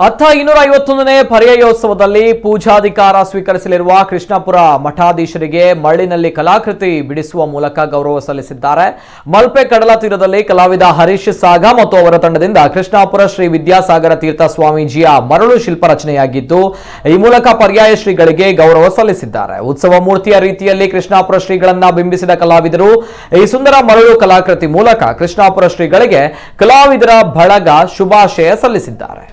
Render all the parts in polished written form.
ಅತ್ತ 251ನೇ ಪರ್ಯಾಯೋತ್ಸವದಲ್ಲಿ ಪೂಜಾಧಿಕಾರ ಸ್ವೀಕರಿಸಲಿರುವ ಕೃಷ್ಣಾಪುರ ಮಠಾಧೀಶರಿಗೆ ಮರಳಿನಲ್ಲಿ ಕಲಾಕೃತಿ ಬಿಡಿಸುವ ಮೂಲಕ ಗೌರವ ಸಲ್ಲಿಸಿದ್ದಾರೆ. ಮಲ್ಪೆ ಕಡಲ ತೀರದಲ್ಲಿ ಕಲಾವಿದ ಹರೀಶ್ ಸಾಗ ಮತ್ತು ಅವರ ತಂಡದಿಂದ ಕೃಷ್ಣಾಪುರ ಶ್ರೀ ವಿದ್ಯಾಸಾಗರ ತೀರ್ಥ ಸ್ವಾಮೀಜಿಯ ಮರಳು ಶಿಲ್ಪ ರಚನೆಯಾಗಿದ್ದು, ಈ ಮೂಲಕ ಪರ್ಯಾಯ ಶ್ರೀಗಳಿಗೆ ಗೌರವ ಸಲ್ಲಿಸಿದ್ದಾರೆ. ಉತ್ಸವ ಮೂರ್ತಿಯ ರೀತಿಯಲ್ಲಿ ಕೃಷ್ಣಾಪುರ ಶ್ರೀಗಳನ್ನ ಬಿಂಬಿಸಿದ ಕಲಾವಿದರು ಈ ಸುಂದರ ಮರಳು ಕಲಾಕೃತಿ ಮೂಲಕ ಕೃಷ್ಣಾಪುರ ಶ್ರೀಗಳಿಗೆ ಕಲಾವಿದರ ಬಳಗ ಶುಭಾಶಯ ಸಲ್ಲಿಸಿದ್ದಾರೆ.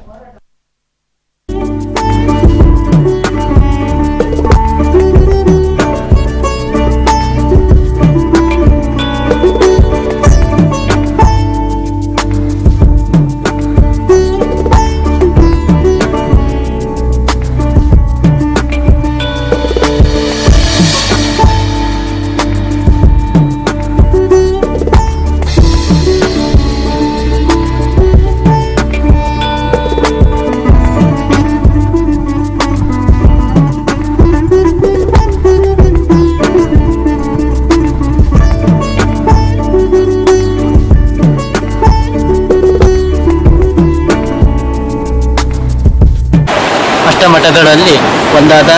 ಮಠಗಳಲ್ಲಿ ಒಂದಾದ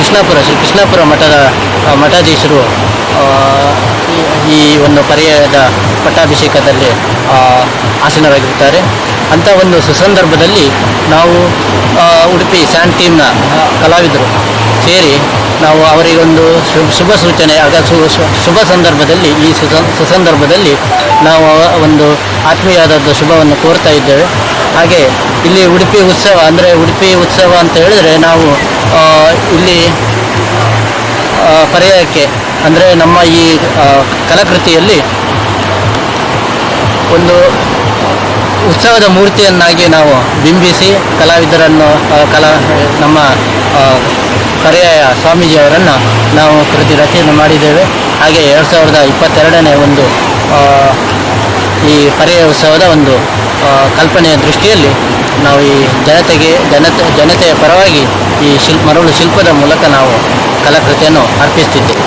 ಶ್ರೀ ಕೃಷ್ಣಾಪುರ ಮಠದ ಮಠಾಧೀಶರು ಈ ಒಂದು ಪರ್ಯಾಯದ ಪಟ್ಟಾಭಿಷೇಕದಲ್ಲಿ ಆಸೀನರಾಗಿರುತ್ತಾರೆ. ಅಂಥ ಒಂದು ಸುಸಂದರ್ಭದಲ್ಲಿ ನಾವು ಉಡುಪಿ ಸ್ಯಾಂಡ್ ಟೀಮ್ನ ಕಲಾವಿದರು ಸೇರಿ ನಾವು ಅವರಿಗೊಂದು ಶುಭ ಸೂಚನೆ ಶುಭ ಸಂದರ್ಭದಲ್ಲಿ ಈ ಸುಸಂದರ್ಭದಲ್ಲಿ ನಾವು ಒಂದು ಆತ್ಮೀಯವಾದ ಶುಭವನ್ನು ಕೋರ್ತಾ ಇದ್ದೇವೆ. ಹಾಗೆ ಇಲ್ಲಿ ಉಡುಪಿ ಉತ್ಸವ ಅಂತ ಹೇಳಿದ್ರೆ ನಾವು ಇಲ್ಲಿ ಪರ್ಯಾಯಕ್ಕೆ ಅಂದರೆ ನಮ್ಮ ಈ ಕಲಾಕೃತಿಯಲ್ಲಿ ಒಂದು ಉತ್ಸವದ ಮೂರ್ತಿಯನ್ನಾಗಿ ನಾವು ಬಿಂಬಿಸಿ ಕಲಾವಿದರನ್ನು ನಮ್ಮ ಪರ್ಯಾಯ ಸ್ವಾಮೀಜಿಯವರನ್ನು ನಾವು ಕೃತಿ ರಚನೆ ಮಾಡಿದ್ದೇವೆ. ಹಾಗೆ 2022ನೇ ಒಂದು ಈ ಪರ್ಯಾಯ ಉತ್ಸವದ ಒಂದು ಕಲ್ಪನೆಯ ದೃಷ್ಟಿಯಲ್ಲಿ ನಾವು ಈ ಜನತೆಯ ಪರವಾಗಿ ಈ ಮರಳು ಶಿಲ್ಪದ ಮೂಲಕ ನಾವು ಕಲಾಕೃತಿಯನ್ನು ಅರ್ಪಿಸುತ್ತಿದ್ದೇವೆ.